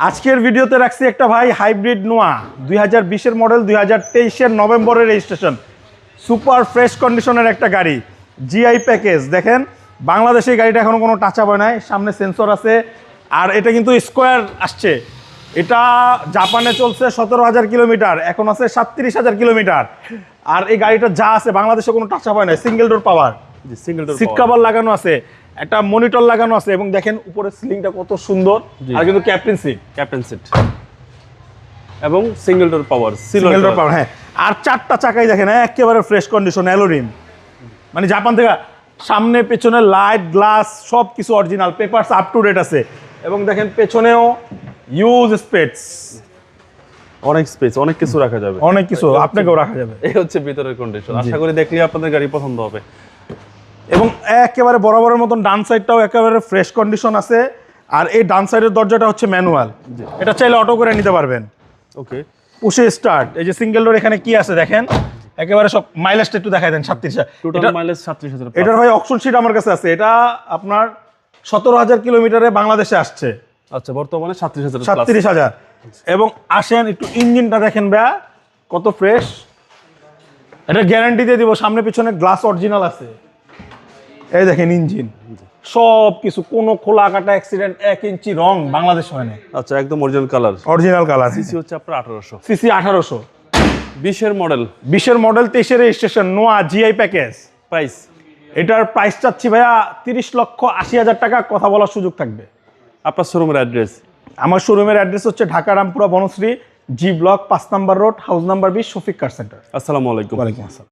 আজকের ভিডিওতে রাখছি একটা ভাই হাইব্রিড নোয়া 2020 এর মডেল 2023 এর নভেম্বরের রেজিস্ট্রেশন, সুপার ফ্রেশ কন্ডিশনের একটা গাড়ি, জিআই প্যাকেজ। দেখেন বাংলাদেশে এই গাড়িটা এখনো কোনো টাচ আপ হয় নাই, সামনে সেন্সর আছে, আর এটা কিন্তু স্কোয়ার আসছে। এটা জাপানে চলছে 17,000 কিলোমিটার, এখন আছে 37,000 কিলোমিটার। আর এই গাড়িটা যা আছে বাংলাদেশে কোনো টাচ আপ হয় নাই, সিঙ্গেল ডোর পাওয়ার, সিট কভার লাগানো আছে, একটা মনিটর লাগানো আছে, এবং দেখেন উপরে সিলিংটা কত সুন্দর। আর কিন্তু ক্যাপ্টেন সিট এবং সিঙ্গেল ডোর পাওয়ার, সিঙ্গেল ডোর পাওয়ার। হ্যাঁ, আর চারটা চাকাই দেখেন একেবারে ফ্রেশ কন্ডিশন, অ্যালোরিম, মানে জাপান থেকে। সামনে পেছনে লাইট, গ্লাস সব কিছু original, papers up to date আছে। এবং দেখেন পেছনেও ইউজ স্পেস, অনেক কিছু রাখা যাবে, অনেক কিছু আপনাকেও রাখা যাবে। এই হচ্ছে ভিতরের কন্ডিশন। আশা করি দেখলে আপনাদের গাড়ি পছন্দ হবে। এবং একেবারে বরাবরের মতন ডান সাইডটাও একেবারে ফ্রেশ কন্ডিশন আছে। আর এই ডান সাইডের দরজাটা হচ্ছে ম্যানুয়াল, এটা চাইলে অটো করে নিতে পারবেন। ওকে, পুশে স্টার্ট। এই যে সিঙ্গেল ডোর, এখানে কি আছে দেখেন, একেবারে সব। মাইলেজটা একটু দেখাই দেন, 37,000 টোটাল মাইলেজ 37,000। এটার ভাই অকশন শিট আমার কাছে আছে, এটা আপনার 17,000 কিলোমিটারে বাংলাদেশে আসছে। আচ্ছা, বর্তমানে 37,000। 37,000। এবং আসেন একটু ইঞ্জিনটা দেখেন ভাইয়া কত ফ্রেশ। এটা গ্যারান্টি দিয়ে দিব, সামনে পিছনে গ্লাস অরিজিনাল আছে। এই দেখেন ইঞ্জিন সব কিছু, কোনো খোলা কাটা অ্যাক্সিডেন্ট 1 ইঞ্চি রং বাংলাদেশ হয় না। আচ্ছা, একদম original colour, original colour. CC হচ্ছে আপনার 1800, সিসি 1800, 20 এর মডেল, 20 এর মডেল, 23 এর রেজিস্ট্রেশন, নোয়া জিআই প্যাকেজ। প্রাইস, এটার প্রাইস চাচ্ছি ভাইয়া 30,80,000 টাকা, কথা বলার সুযোগ থাকবে। আপনার শোরুমের অ্যাড্রেস? আমার শোরুমের অ্যাড্রেস হচ্ছে ঢাকা রামপুরা বনশ্রী, জি ব্লক, 5 নম্বর road, house number 20, Shafiq car centre. আসসালামু আলাইকুম। ওয়ালাইকুম আসসালাম।